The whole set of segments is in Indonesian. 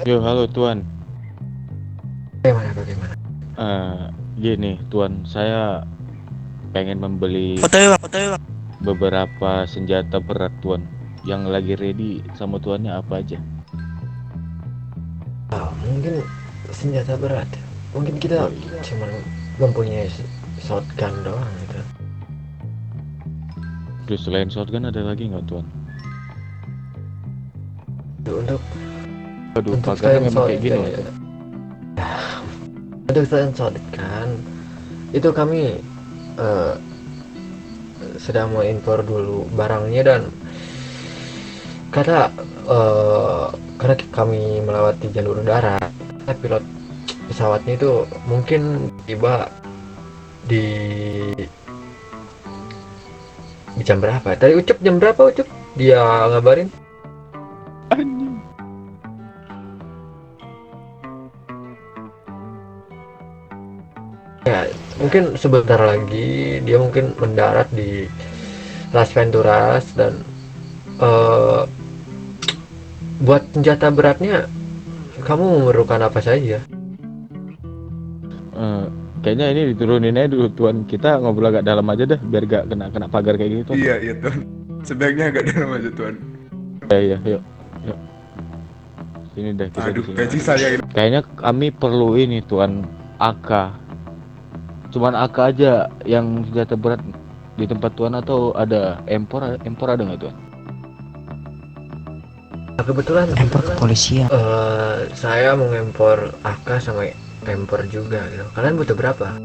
Yo, halo Tuan. Bagaimana? Eh, Gini, Tuan, saya pengen membeli Foto yuk. beberapa senjata berat, Tuan. Yang lagi ready sama tuannya apa aja? Mungkin senjata berat. Mungkin kita Yo, iya. cuma mempunyai shotgun doang gitu. Terus selain shotgun ada lagi nggak, Tuan? Untuk Aduh, untuk pagarnya selain memang kayak gini shotgun ya, ya. Tuan. Untuk selain shotgun itu kami eh, sedang mau impor dulu barangnya dan karena eh, karena kami melewati jalur udara, pilot pesawatnya itu mungkin tiba di jam berapa? Tadi Ucup jam berapa Ucup? Dia ngabarin. Anjing. Ya, mungkin sebentar lagi dia mungkin mendarat di Las Venturas dan eh, buat senjata beratnya kamu memerlukan apa saja? Eh, Kayaknya ini diturunin aja dulu, Tuan. Kita ngobrol agak dalam aja dah, biar gak kena pagar kayak gini, Tuan. Iya, iya Tuan. Sebaiknya agak dalam aja Tuan. Ya, ya, yuk. Yuk, sini dah, kita di Aduh, sini. peci saya ini. Kayaknya kami perlu ini, Tuan. AK. Cuman AK aja yang senjata berat di tempat tuan atau ada empor ada nggak, Tuan? Nah, kebetulan Empor kepolisian. saya mau ngempor AK sama empor juga gitu. Kalian butuh berapa?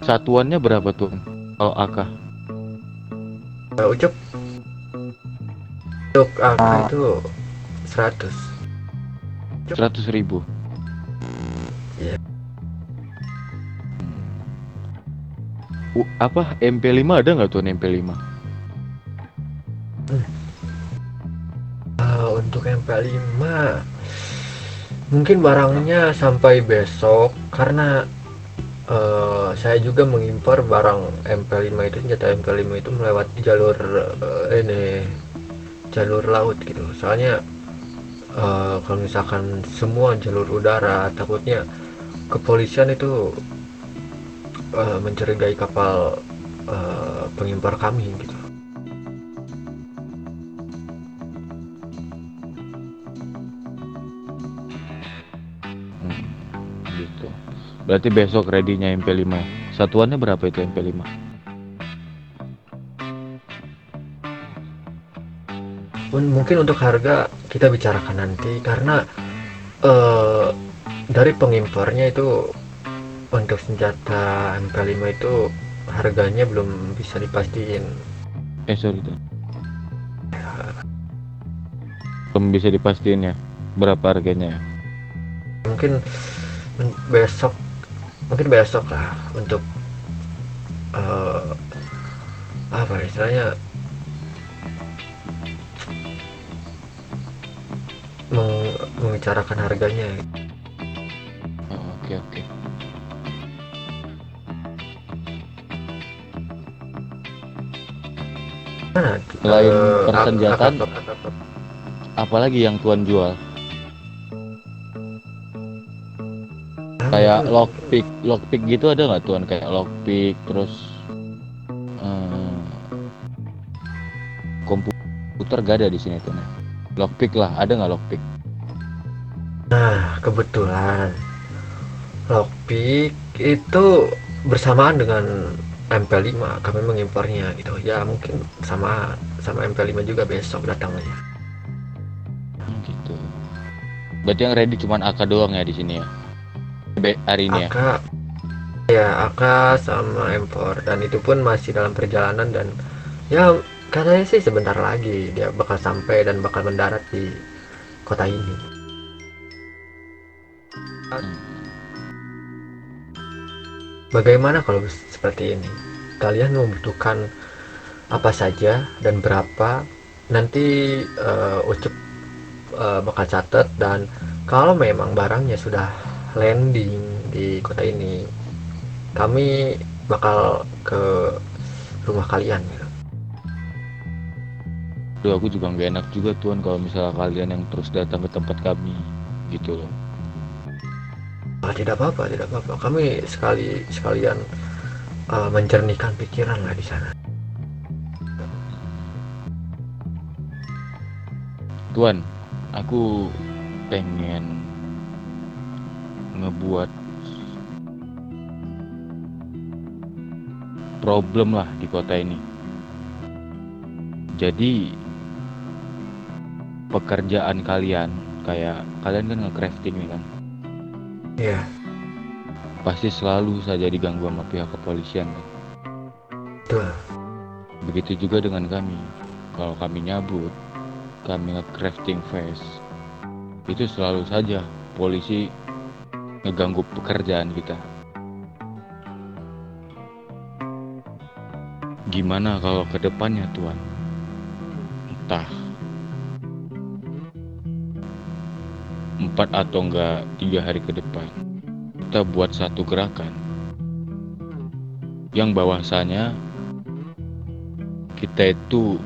Satuannya berapa, Tuan? Kalau AK Ucup untuk AK Oh, itu 100. 100.000. Iya. Apa MP5 ada nggak, Tuan? MP5? Untuk MP5 mungkin barangnya sampai besok karena saya juga mengimpor barang MP5 itu, senjata MP5 itu melewati jalur jalur laut gitu. Soalnya kalau misalkan semua jalur udara, takutnya kepolisian itu mencurigai kapal pengimpor kami gitu. Hmm, gitu. Berarti besok ready-nya MP5. Satuannya berapa itu MP5? Mungkin untuk harga kita bicarakan nanti karena eh, dari pengimpornya itu untuk senjata MP5 itu harganya belum bisa dipastiin. Sorry, Tuan. Belum bisa dipastiin ya berapa harganya ya? Mungkin besok mungkin besok lah untuk eh, apa istilahnya membicarakan harganya. Oh, oke, oke. Mana Selain akan persenjataan, apalagi yang tuan jual? Kayak mungkin lockpick gitu ada nggak, Tuan? Kayak lockpick terus eh, komputer gak ada di sini, Tuan. Lockpick lah, ada nggak lockpick? nah kebetulan lockpick itu bersamaan dengan MP5 kami mengimpornya gitu ya, mungkin sama sama MP5 juga besok datangnya. Gitu. Berarti yang ready cuman AK doang ya di sini ya? Hari ini ya? AK ya, AK sama impor dan itu pun masih dalam perjalanan dan ya katanya sih sebentar lagi dia bakal sampai dan bakal mendarat di kota ini. Bagaimana kalau seperti ini? Kalian membutuhkan apa saja dan berapa? Nanti Ucup bakal catat dan kalau memang barangnya sudah landing di kota ini, kami bakal ke rumah kalian gitu. Duh, aku juga nggak enak juga tuan kalau misalnya kalian yang terus datang ke tempat kami gitu loh. Tidak apa-apa, tidak apa-apa. Kami sekalian menjernihkan pikiran lah di sana. Tuan, aku pengen ngebuat problem lah di kota ini. Jadi pekerjaan kalian, kayak kalian kan nge-crafting nih kan, Iya, pasti selalu saja diganggu sama pihak kepolisian kan. betul. Begitu juga dengan kami. Kalau kami nyabut, kami nge-crafting face, itu selalu saja polisi ngeganggu pekerjaan kita. Gimana kalau ke depannya tuan? Entah 4 atau enggak 3 hari ke depan, kita buat satu gerakan yang bahwasanya kita itu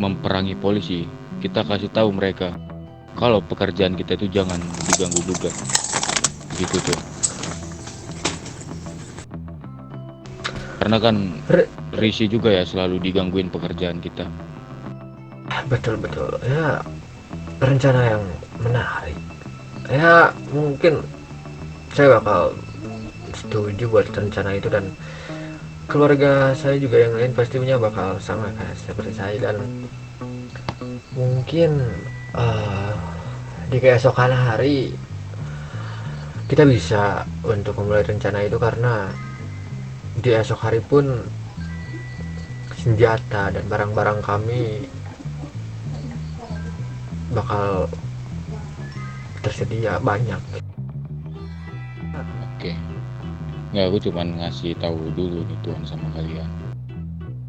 memperangi polisi. Kita kasih tahu mereka kalau pekerjaan kita itu jangan diganggu gugat. Gitu tuh. Karena kan Re- risih juga ya selalu digangguin pekerjaan kita. Betul-betul. Ya, rencana yang menarik. Ya, mungkin saya bakal setuju buat rencana itu, dan keluarga saya juga yang lain pastinya bakal sama kayak seperti saya. Dan mungkin eh, di keesokan hari kita bisa untuk memulai rencana itu, karena di esok hari pun senjata dan barang-barang kami bakal tersedia banyak. Oke. Nggak, aku cuman ngasih tahu dulu nih tuan sama kalian.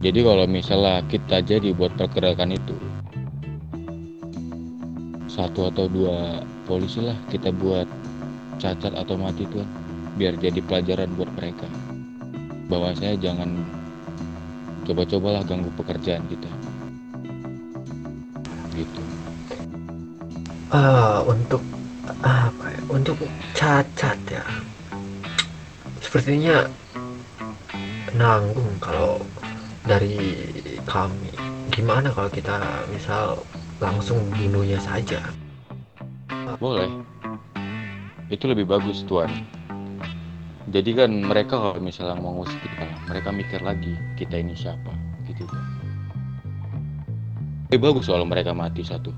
Jadi kalau misalnya kita jadi buat pergerakan itu, 1 atau 2 polisi lah kita buat cacat atau mati tuan, biar jadi pelajaran buat mereka bahwa saya jangan coba-cobalah ganggu pekerjaan kita gitu. Untuk apa ya? Untuk cacat ya. Sepertinya nanggung kalau dari kami. Gimana kalau kita misal langsung bunuhnya saja? Boleh, itu lebih bagus tuan. Jadi kan mereka kalau misalnya mau ngusir kita, mereka mikir lagi kita ini siapa gitu tuan. Lebih bagus kalau mereka mati satu.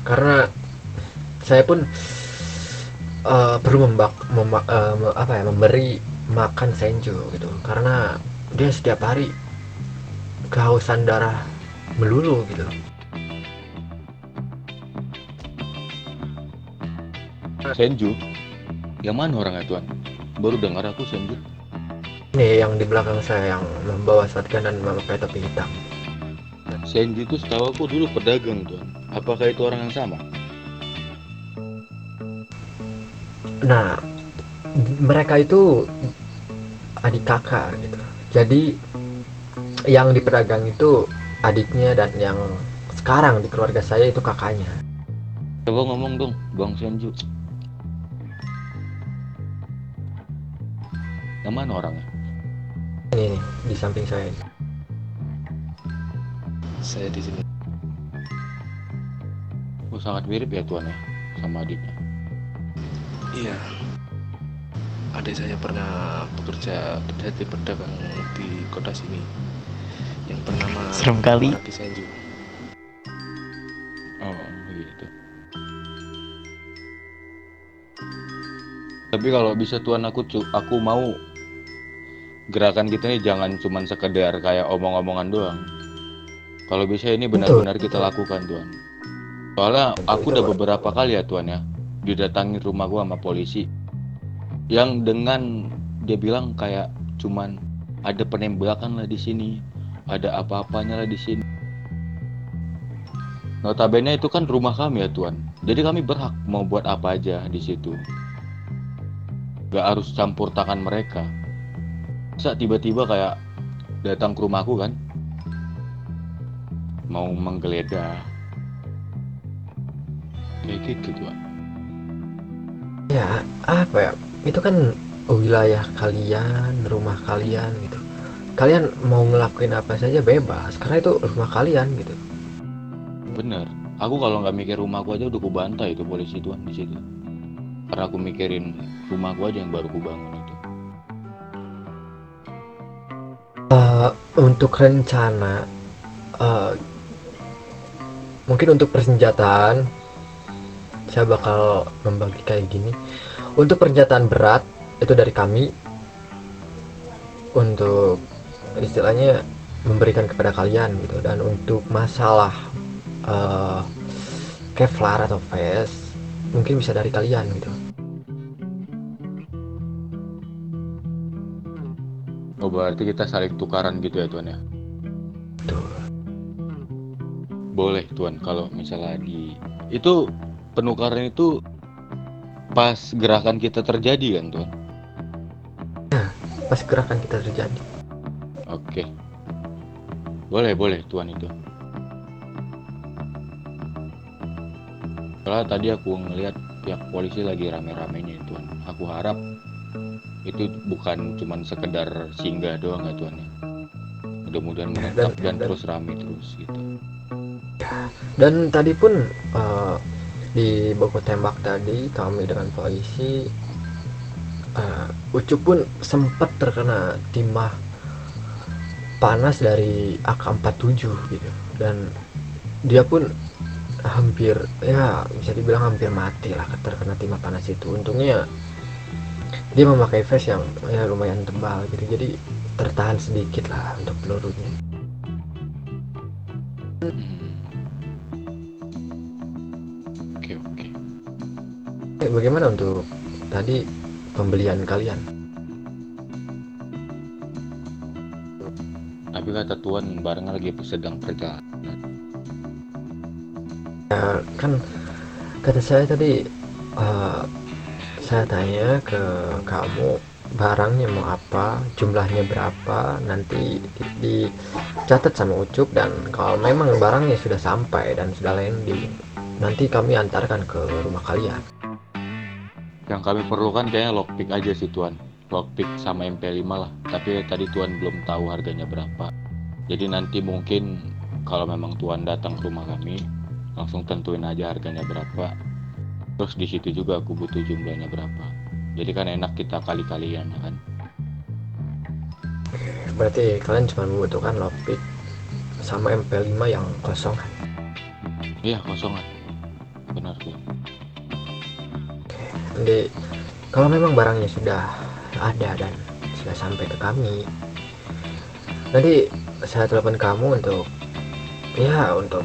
Karena saya pun perlu memberi makan Senju gitu, karena dia setiap hari kehausan darah melulu gitu. Senju, yang mana orangnya tuan? Baru dengar aku Senju. Ini yang di belakang saya yang membawa shotgun dan memakai topi hitam. Senju itu setahu aku dulu pedagang tuan. Apakah itu orang yang sama? Nah, mereka itu adik kakak gitu. Jadi yang di pedagang itu adiknya, dan yang sekarang di keluarga saya itu kakaknya. Coba ngomong dong, Bang Senju. Yang mana orangnya? Ini nih, di samping saya. Saya di sini. Oh, sangat mirip ya tuan ya sama adiknya. Iya. Adik saya pernah bekerja jadi pedagang di kota sini yang bernama Serem kali. Araki Senju. Oh gitu. Tapi kalau bisa tuan, aku mau gerakan kita ini jangan cuman sekedar kayak omong-omongan doang. Kalau bisa ini benar-benar kita lakukan tuan. Soalnya aku udah beberapa kali ya tuan ya didatangi rumah gua sama polisi yang dengan dia bilang kayak cuman ada penembakan lah di sini, ada apa-apanya lah di sini. Notabene itu kan rumah kami ya tuan. Jadi kami berhak mau buat apa aja di situ. Gak harus campur tangan mereka. Bisa tiba-tiba kayak datang ke rumahku kan, mau menggeledah kayak gitu tuan. Ya, apa ya? Itu kan wilayah kalian, rumah kalian gitu. Kalian mau ngelakuin apa saja bebas, karena itu rumah kalian gitu. Bener, aku kalau nggak mikir rumahku aja udah kubantai itu polisi tuan di situ. Karena aku mikirin rumahku aja yang baru kubangun itu. Untuk rencana, eh, mungkin untuk persenjataan, saya bakal membagi kayak gini. Untuk persenjataan berat itu dari kami, untuk istilahnya memberikan kepada kalian gitu. Dan untuk masalah eh, Kevlar atau vest mungkin bisa dari kalian gitu. Oh berarti kita saling tukaran gitu ya tuan ya? Tuh. Boleh tuan kalau misalnya itu penukaran itu pas gerakan kita terjadi kan tuan? Pas gerakan kita terjadi. Oke, boleh tuan itu. Soalnya tadi aku ngelihat pihak polisi lagi rame-ramenya tuan. Aku harap itu bukan cuman sekedar singgah doang ya tuan ya. Mudah-mudahan menetap dan terus rame terus gitu. Dan tadi pun di baku tembak tadi kami dengan polisi, Ucup pun sempat terkena timah panas dari AK-47 gitu. Dan dia pun hampir, ya bisa dibilang hampir mati lah terkena timah panas itu. Untungnya dia memakai vest yang ya lumayan tebal gitu, jadi tertahan sedikit lah untuk pelurunya. Oke. Bagaimana untuk tadi pembelian kalian? Tapi kata tuan barangnya lagi sedang perjalanan. Ya, kan kata saya tadi, saya tanya ke kamu barangnya mau apa, jumlahnya berapa, nanti dicatat sama Ucup, dan kalau memang barangnya sudah sampai dan sudah landing, nanti kami antarkan ke rumah kalian. Yang kami perlukan kayaknya lockpick aja sih tuan. Lockpick sama MP5 lah. Tapi tadi tuan belum tahu harganya berapa. Jadi nanti mungkin kalau memang tuan datang ke rumah kami, langsung tentuin aja harganya berapa. Terus di situ juga aku butuh jumlahnya berapa. Jadi kan enak kita kali-kalian ya kan. Berarti kalian cuma membutuhkan lockpick sama MP5 yang kosong. Iya kosongan. Benar tuan. Jadi kalau memang barangnya sudah ada dan sudah sampai ke kami, nanti saya telepon kamu untuk untuk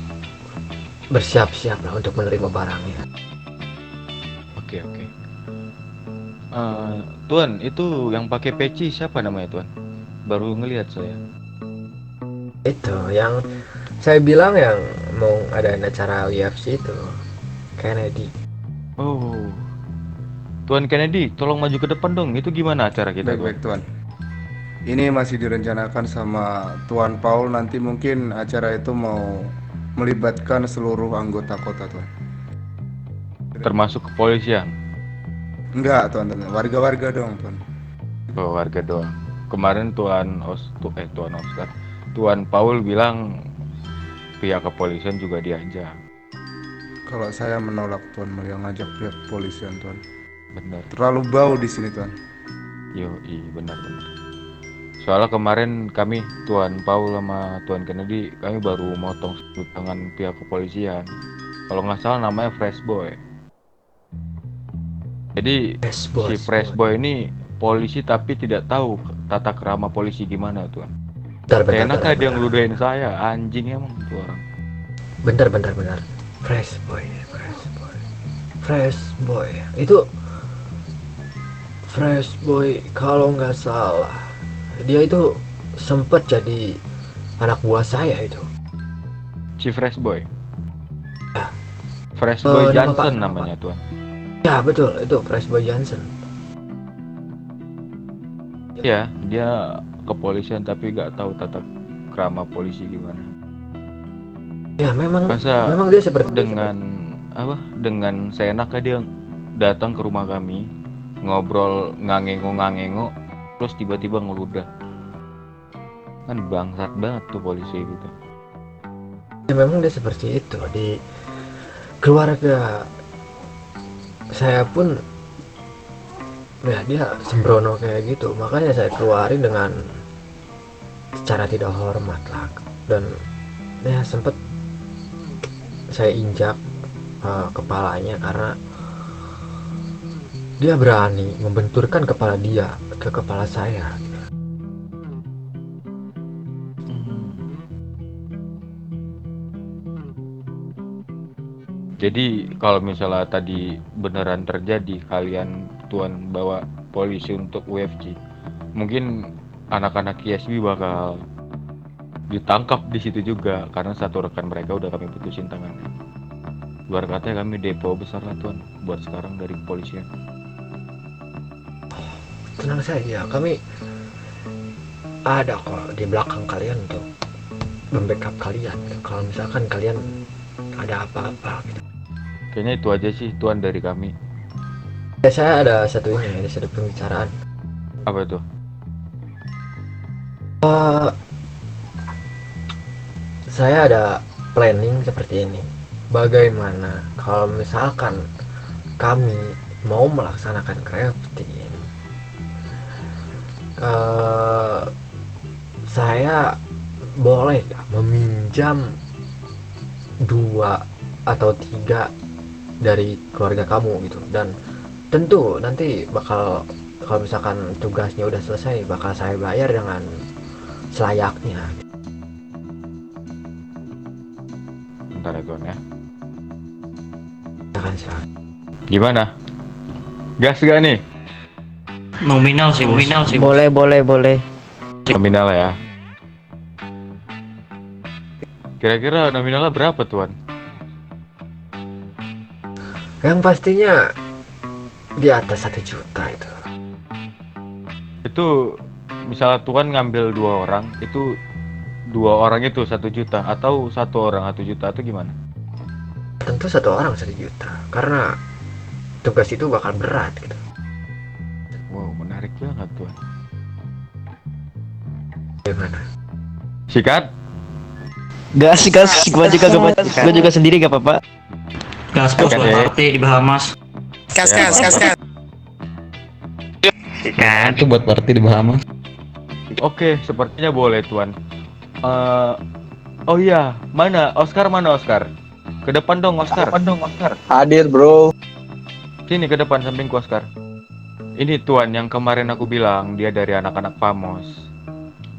bersiap-siap lah untuk menerima barangnya. Oke. Tuan itu yang pakai peci siapa namanya tuan? Baru ngelihat saya. Itu yang saya bilang yang mau ada acara UFC itu, Kennedy. Oh, Tuan Kennedy, tolong maju ke depan dong. Itu gimana acara kita tuan? Baik, Tuan. Ini masih direncanakan sama Tuan Paul. Nanti mungkin acara itu mau melibatkan seluruh anggota kota, Tuan. Termasuk kepolisian. Enggak, Tuan. Warga-warga dong, Tuan. Oh, warga doang. Kemarin Tuan Oscar, Tuan Paul bilang pihak kepolisian juga diajak. Kalau saya menolak, Tuan, yang ngajak pihak kepolisian, Tuan. Benar. Terlalu bau di sini, Tuan. Benar. Soalnya kemarin kami Tuan Paul sama Tuan Kennedy kami baru motong tangan pihak kepolisian. Kalau nggak salah namanya Fresh Boy. Jadi si Fresh Boy ini polisi tapi tidak tahu tata krama polisi gimana tuan. Enak aja dia ngeludahin saya, anjing emang tuh orang. Bentar. Fresh Boy. Itu Fresh Boy kalau nggak salah dia itu sempat jadi anak buah saya itu. Si Fresh Boy. Ya. Fresh Boy Johnson namanya tuan. Ya betul, itu Fresh Boy Johnson. Iya, dia kepolisian tapi nggak tahu tata krama polisi gimana. Ya Masa memang dia seperti itu. dengan seenaknya dia datang ke rumah kami, ngobrol ngangengo terus tiba-tiba ngeludah. Kan bangsat banget tuh polisi gitu. Ya memang dia seperti itu. Di keluarga saya pun ya dia sembrono kayak gitu, makanya saya keluarin dengan secara tidak hormat lah. Dan ya sempet saya injak kepalanya karena dia berani membenturkan kepala dia ke kepala saya. Jadi kalau misalnya tadi beneran terjadi kalian tuan bawa polisi untuk UFC, mungkin anak-anak ISB bakal ditangkap di situ juga karena satu rekan mereka udah kami putusin tangannya. Luar katanya kami depo besar lah tuan buat sekarang dari kepolisian. Tenang saja, kami ada kok di belakang kalian untuk membackup kalian kalau misalkan kalian ada apa-apa gitu. Kayaknya itu aja sih tuan dari kami. Ya, saya ada satu pembicaraan. Apa itu? Eh, saya ada planning seperti ini. Bagaimana kalau misalkan kami mau melaksanakan crafting, saya boleh nggak meminjam 2 atau 3 dari keluarga kamu gitu, dan tentu nanti bakal kalau misalkan tugasnya udah selesai bakal saya bayar dengan selayaknya. Bentar ya tuan ya. Silakan, silakan. Gimana? Gas gak nih? Nominal sih. Boleh. Nominal ya. Kira-kira nominalnya berapa tuan? Yang pastinya di atas 1 juta itu. Itu misalnya tuan ngambil 2 orang, itu 2 orang itu 1 juta atau 1 orang 1 juta atau gimana? Tentu 1 orang 1 juta karena tugas itu bakal berat gitu. Wow, menarik banget tuan. Gimana? Sikat? Gas, gua juga sendiri gak apa-apa. Gas bos, Oke. buat party di Bahamas. Kas. Kan Itu buat party di Bahamas. Oke, sepertinya boleh tuan. Oh iya, mana Oscar? Ke depan dong Oscar. Hadir bro. Sini ke depan sampingku Oscar. Ini tuan yang kemarin aku bilang dia dari anak-anak Famos.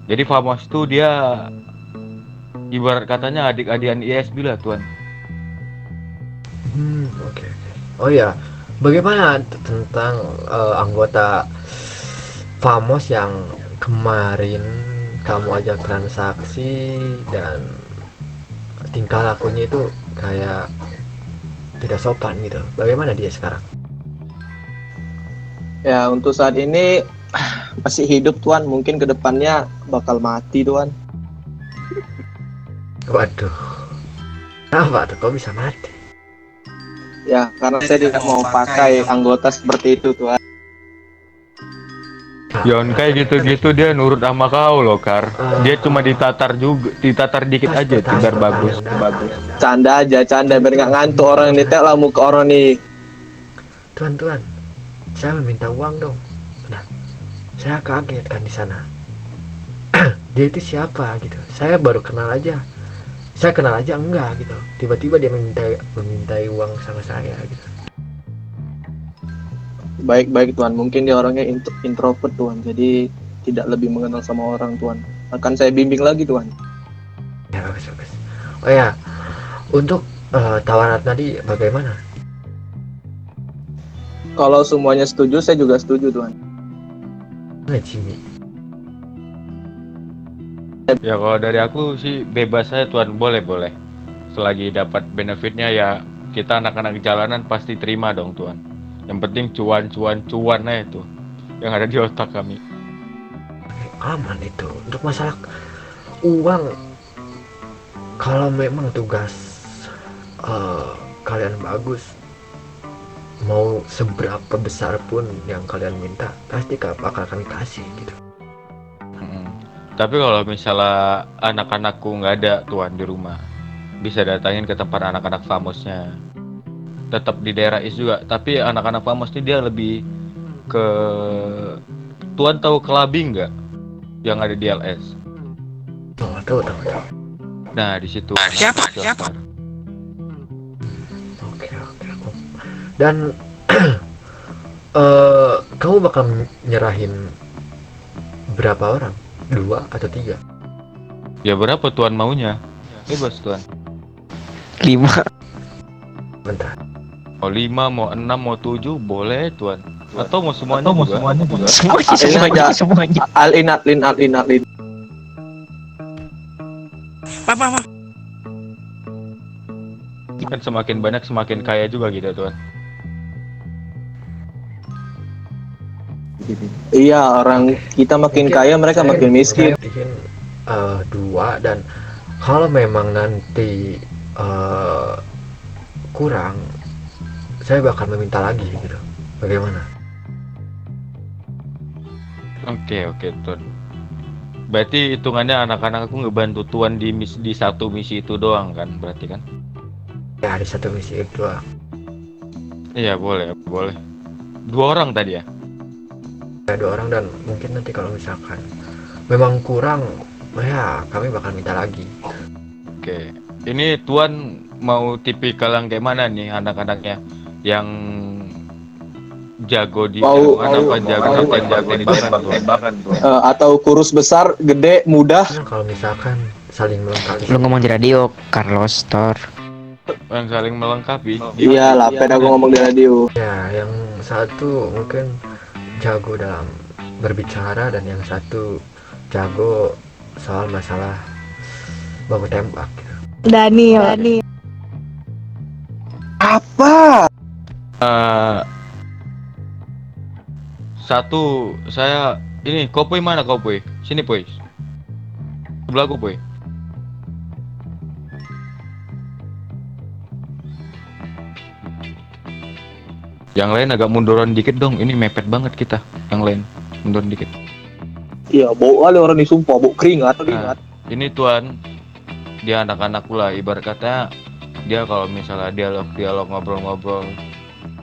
Jadi Famos tuh dia ibarat katanya adik-adikan ISB lah tuan. Oke. Oh ya, bagaimana tentang anggota Famos yang kemarin kamu ajak transaksi dan tingkah lakunya itu kayak tidak sopan gitu. Bagaimana dia sekarang? Ya untuk saat ini masih hidup tuan. Mungkin kedepannya bakal mati tuan. Waduh. Kenapa tuh kok bisa mati? Ya karena saya tidak mau pakai anggota seperti itu tuan. Yon kayak gitu-gitu dia nurut sama kau loh Kar. Dia cuma ditatar dikit aja tuh biar bagus. Canda aja, canda biar nggak ngantuk orang ini. Tek lah muka orang nih. Tuan, saya meminta uang dong. Nah, saya kaget kan di sana. Dia itu siapa gitu? Saya baru kenal aja. Saya kenal aja enggak gitu. Tiba-tiba dia memintai uang sama saya gitu. Baik tuan. Mungkin dia orangnya introvert tuan. Jadi tidak lebih mengenal sama orang tuan. Akan saya bimbing lagi tuan. Ya bagus. Oh ya, untuk tawaran tadi bagaimana? Kalau semuanya setuju, saya juga setuju tuan. Nah, Jimmy. Ya kalau dari aku sih bebas aja tuan, boleh. Selagi dapat benefitnya ya kita anak-anak jalanan pasti terima dong tuan. Yang penting cuan aja tuh yang ada di otak kami. Aman itu. Untuk masalah uang kalau memang tugas kalian bagus, mau seberapa besar pun yang kalian minta pasti bakal kami kasih gitu. Tapi kalau misalnya anak-anakku nggak ada tuan di rumah, bisa datangin ke tempat anak-anak famosnya. Tetap di daerah Is juga, tapi anak-anak famos ini dia lebih ke tuan tahu kelabing nggak? Yang ada di LS. Oh, tahu. Nah, di situ. Siapa? Oke. Dan kamu bakal nyerahin berapa orang? 2 atau 3? Ya berapa tuan maunya? Bebas tuan. 5. Bentar. Mau 5, mau 6, mau 7 boleh tuan. Atau mau semuanya juga. Semuanya. Alin. Kan semakin banyak semakin kaya juga gitu tuan. Iya, orang kita makin kaya, mereka makin miskin. Bikin 2, dan kalau memang nanti kurang, saya bakal meminta lagi gitu. Bagaimana? Oke tuan. Berarti hitungannya anak-anak aku ngebantu tuan di satu misi itu doang kan? Berarti kan? Ya, ada satu misi itu doang. Iya boleh. 2 orang tadi ya? Ya, 2 orang, dan mungkin nanti kalau misalkan memang kurang, ya kami bakal minta lagi. Oke. Ini tuan mau tipikal yang kayak mana nih anak-anaknya? Yang jago di jago tembakan tuan? Atau kurus besar, gede, mudah. Nah, kalau misalkan saling melengkapi. Lu ngomong di radio, Carlos Thor. Yang saling melengkapi. Iya lah, pen aku ngomong di radio. Ya, yang satu mungkin jago dalam berbicara, dan yang satu jago soal masalah baku tembak. Daniel. Satu saya ini Kopoy mana Kopoy? Sini Poy. Sebelah Kopoy. Yang lain agak munduran dikit dong. Ini mepet banget kita. Yang lain munduran dikit. Iya, bau kali orang disumpah, bau keringat. Nah, ini tuan, dia anak-anak pula. Ibarat kata dia kalau misalnya dialog ngobrol-ngobrol,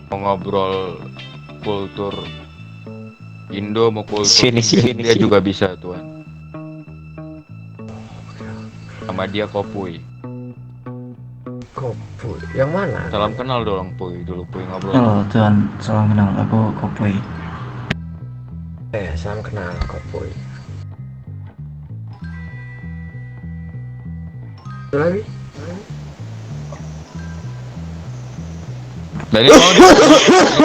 mau ngobrol kultur Indo mau kultur Sini. dia juga bisa tuan. Sama dia Kopuy. Kopuy yang mana? Salam kenal dong Puy dulu Puy ngobrol. Halo Tuan, salam kenal. Aku Kopoy. Salam kenal Kopuy. Satu lagi?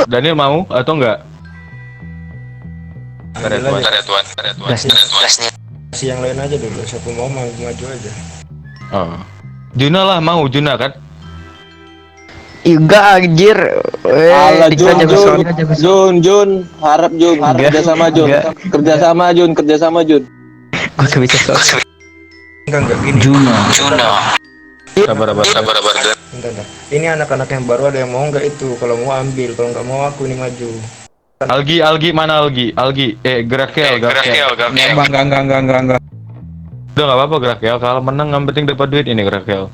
Daniel mau atau enggak? Ada tuan. Si yang lain aja dulu, siapa mau maju aja. Oh. Juna lah mau Juna kan? Enggak anjir. Alah Jun, harap kerjasama Jun. Gua gak bisa soal. Enggak gini. Juna. Sabar. Bentar. Ini anak-anak yang baru ada yang mau nggak itu? Kalau mau ambil, kalau nggak mau aku nih maju. Algi mana Algi? Grakel. Enggak. Udah nggak apa-apa Grakel. Kalau menang yang penting dapat duit ini Grakel.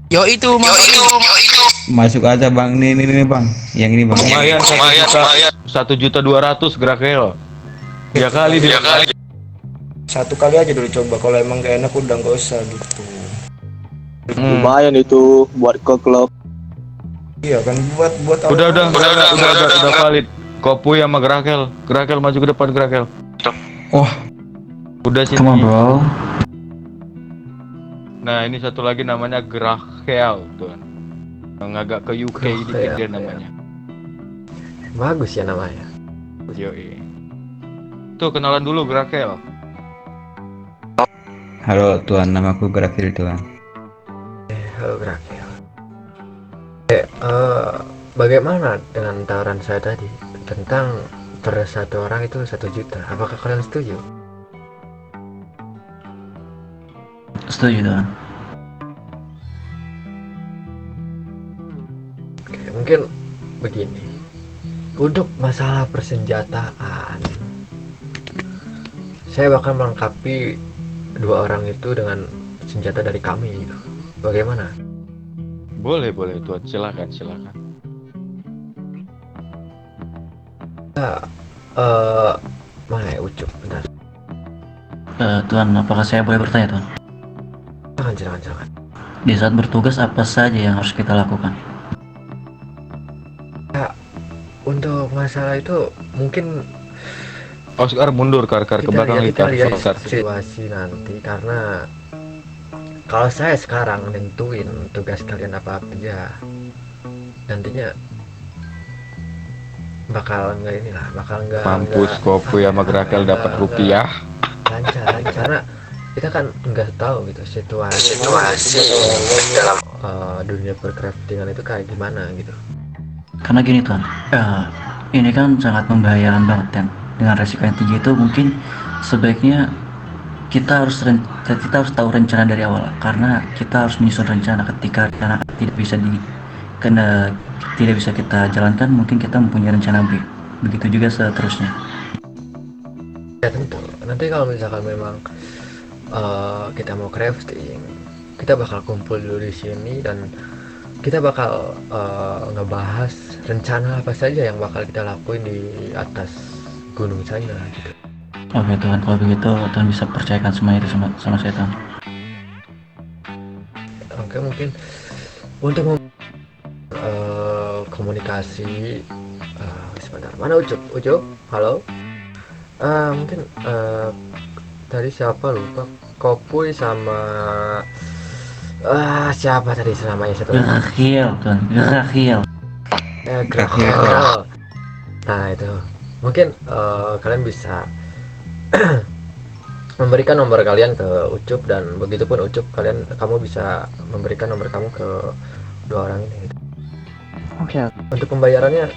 Yo itu. Masuk aja bang, ini bang, yang ini bang. Lumayan 1.200.000 Grakel. 3 kali dia. Satu kali aja dulu coba. Kalau emang gak enak udah nggak usah gitu. Lumayan itu buat ke klub. Iya kan buat. Udah valid. Kopuy sama Grakel maju ke depan Grakel. Oh. Udah sini. Come on bro. Nah ini satu lagi namanya Grakel tuan. Yang agak ke UK dikit dia namanya. Bagus ya namanya. Yoi. Tuh kenalan dulu Grakel. Halo tuan, namaku Grakel tuan. Halo Grakel. Bagaimana dengan tawaran saya tadi tentang per satu orang itu 1 juta? Apakah kalian setuju? Setuju Tuan. mungkin begini, untuk masalah persenjataan saya bakal melengkapi dua orang itu dengan senjata dari kami gitu. Bagaimana? Boleh tuan, silakan. Eh mana ya Ucup, bentar. Tuan, apakah saya boleh bertanya, Tuan? Silakan. Di saat bertugas apa saja yang harus kita lakukan? Untuk masalah itu mungkin Oscar mundur ke belakang kita lihat Oscar. situasi nanti, karena kalau saya sekarang nentuin tugas kalian apa aja, nantinya bakal nggak Mampus Kopu sama Grakel dapat rupiah. lancar karena kita kan nggak tahu gitu situasi dalam dunia percraftingan itu kayak gimana gitu. Karena gini, Tuan, ini kan sangat membahayakan banget, Ten. Dengan resiko yang tinggi itu mungkin sebaiknya kita harus tahu rencana dari awal, karena kita harus menyusun rencana ketika rencana tidak bisa kita jalankan, mungkin kita mempunyai rencana B. Begitu juga seterusnya. Ya tentu, nanti kalau misalkan memang kita mau crafting, kita bakal kumpul dulu di sini dan kita bakal ngebahas rencana apa saja yang bakal kita lakuin di atas gunung sana gitu. Oke, Tuhan, kalau begitu Tuhan bisa percayakan semua itu sama saya, Tuhan. Oke, mungkin untuk komunikasi sebentar, mana Ucup, halo. Mungkin tadi siapa lupa, Kopuy sama siapa tadi namanya satu lagi? Grahiel. Grahiel. Nah itu mungkin kalian bisa memberikan nomor kalian ke Ucup, dan begitupun Ucup kamu bisa memberikan nomor kamu ke dua orang ini. Oke. Untuk pembayarannya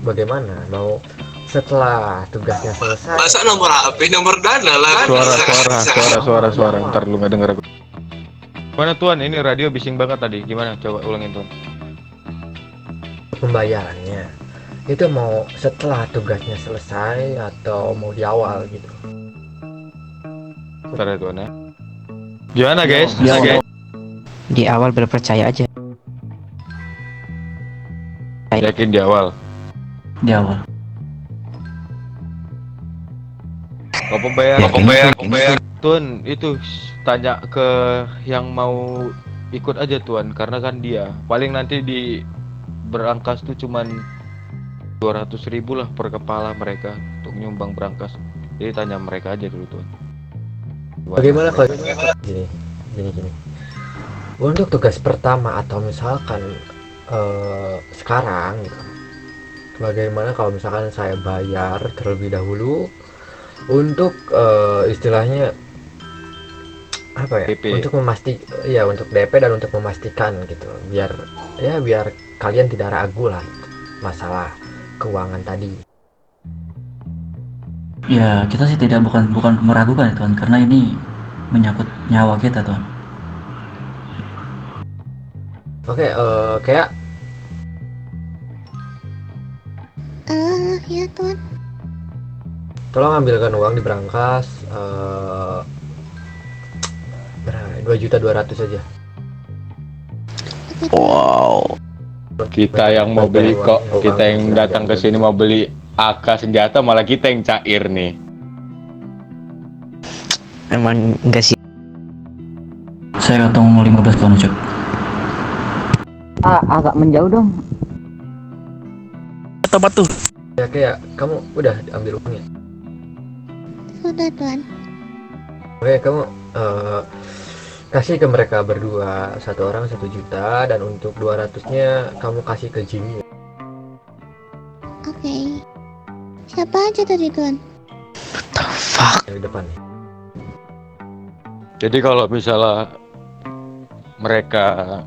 bagaimana? Mau setelah tugasnya selesai? Masa nomor HP, nomor dana lah. Suara. Ntar lu nggak denger aku. Mana tuan? Ini radio bising banget tadi. Gimana? Coba ulangin tuan. Pembayarannya itu mau setelah tugasnya selesai atau mau di awal gitu? Ntar ya tuan ya. Gimana guys? Di awal berpercaya aja. Yakin di awal. Di awal. Kalau pembayar. Tuan itu tanya ke yang mau ikut aja tuan, karena kan dia paling nanti di berangkas tuh cuman 200.000 lah per kepala mereka untuk nyumbang berangkas. Jadi tanya mereka aja dulu tuan. Bagaimana kalau gini. Untuk tugas pertama atau misalkan sekarang gitu, bagaimana kalau misalkan saya bayar terlebih dahulu untuk istilahnya apa ya, DP. untuk untuk DP dan untuk memastikan gitu, biar kalian tidak ragu lah masalah keuangan tadi. Ya, kita sih bukan meragukan ya, Tuan, karena ini menyangkut nyawa kita, Tuan. Oke, kayak ya Tuan. tolong ambilkan uang di berangkas 2.200.000 saja. Wow. Kita yang mau beli kok, kita yang datang ke sini mau beli AK senjata, malah kita yang cair nih. Emang enggak sih. Saya hitung 15 tahun, Cuk. Agak menjauh dong. Batu. Ya kayak kamu udah ambil uangnya. Sudah Tuan. Oke, kamu kasih ke mereka berdua, satu orang 1 juta, dan untuk 200-nya kamu kasih ke Jimmy. Oke. Siapa aja tadi Tuan? Dari depan nih. Jadi kalau misalnya mereka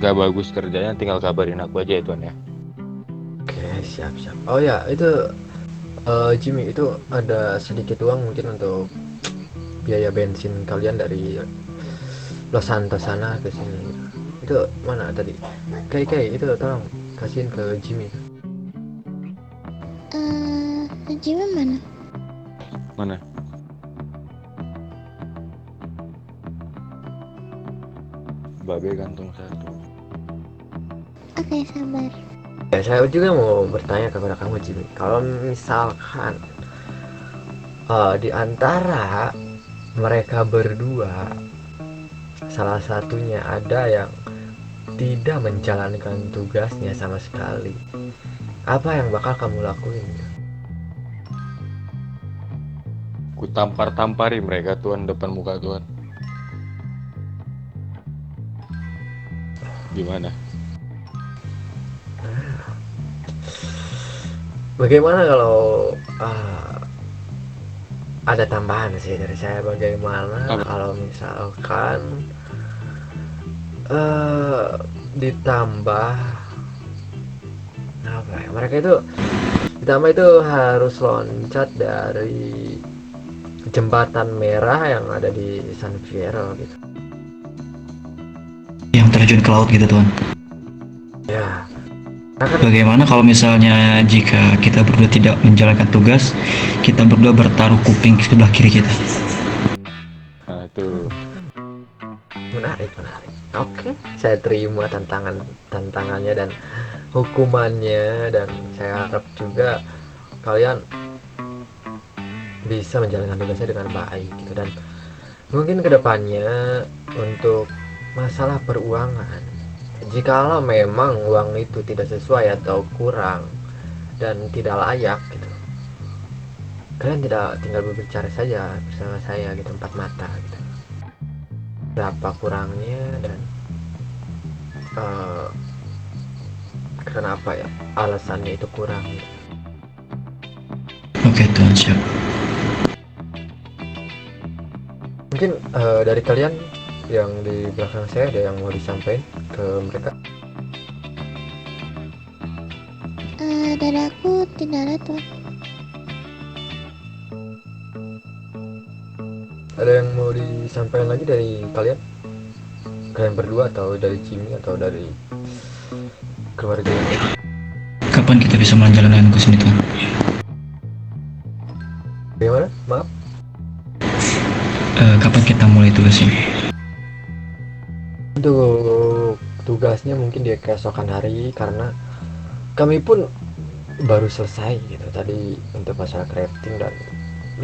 nggak bagus kerjanya, tinggal kabarin aku aja ya tuan ya. Oke, siap. Oh ya, itu Jimmy, itu ada sedikit uang mungkin untuk biaya bensin kalian dari Los Santos sana ke sini. Itu mana tadi? Kayak itu tolong kasihin ke Jimmy. Jimmy mana? Mana? Babe gantung satu. Oke, sabar. Ya, saya juga mau bertanya kepada kamu Jimmy, kalau misalkan di antara mereka berdua salah satunya ada yang tidak menjalankan tugasnya sama sekali, apa yang bakal kamu lakuin? Ku tampar-tampari mereka Tuhan depan muka Tuhan. Gimana? Bagaimana kalau ada tambahan sih dari saya, bagaimana Apa? kalau misalkan ditambah apa ya, mereka itu ditambah itu harus loncat dari jembatan merah yang ada di San Fierro gitu Yang terjun ke laut gitu Tuan. ya. Nah, kan Bagaimana kalau misalnya jika kita berdua tidak menjalankan tugas, kita berdua bertaruh kuping ke sebelah kiri kita? Nah, itu. menarik. Oke, saya terima tantangannya dan hukumannya, dan saya harap juga kalian bisa menjalankan tugasnya dengan baik gitu. Dan mungkin kedepannya untuk masalah peruangan, jikalau memang uang itu tidak sesuai atau kurang dan tidak layak gitu, kalian tidak tinggal berbicara saja bersama saya gitu, empat mata gitu, berapa kurangnya dan kenapa ya alasannya itu kurang gitu. Oke Tuan, siap. Mungkin dari kalian yang di belakang saya ada yang mau disampaikan ke mereka? Dari aku tidak ada tuan. Ada yang mau disampaikan lagi dari kalian berdua, atau dari Jimmy, atau dari keluarga? Kapan kita bisa menjalankan tugas ini Tuan? Bagaimana? Maaf. Kapan kita mulai tugas ini? Untuk tugasnya mungkin di keesokan hari, karena kami pun baru selesai gitu tadi untuk masalah crafting, dan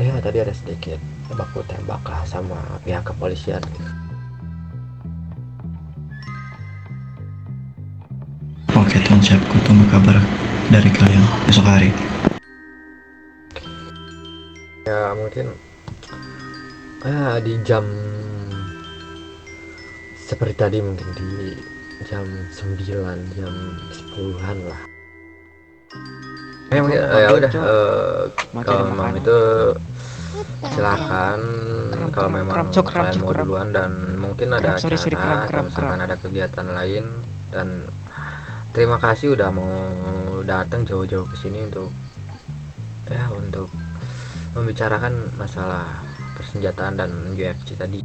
ya tadi ada sedikit baku tembak lah sama pihak kepolisian gitu. Oke Tuan, siap. Ku tunggu kabar dari kalian besok hari. Ya mungkin di jam seperti tadi, mungkin di jam 9, jam 10-an lah. Mungkin ya udah, kalau memang itu silakan, kalau memang kalian mau duluan, dan mungkin ada acara atau misalkan ada kegiatan lain. Dan terima kasih udah mau datang jauh-jauh ke sini untuk membicarakan masalah persenjataan dan UFC tadi.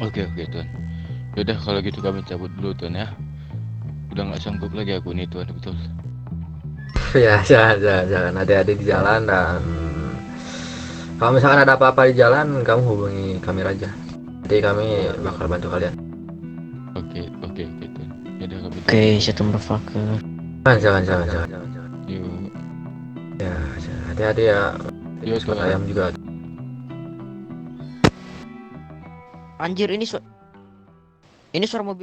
Oke Tuhan. Yaudah kalau gitu kami cabut dulu Tuhan ya. Udah nggak sanggup lagi aku nih Tuhan, betul. Ya jangan hati-hati di jalan, dan kalau misalkan ada apa-apa di jalan kamu hubungi kami aja, nanti kami bakal bantu kalian. Oke Tuhan. Yaudah kami cabut. Oke, saya motherfucker. Jangan. Yuk. Ya, hati-hati ya. Yuk Spot Tuhan. ayam juga. Anjir, ini suara mobil.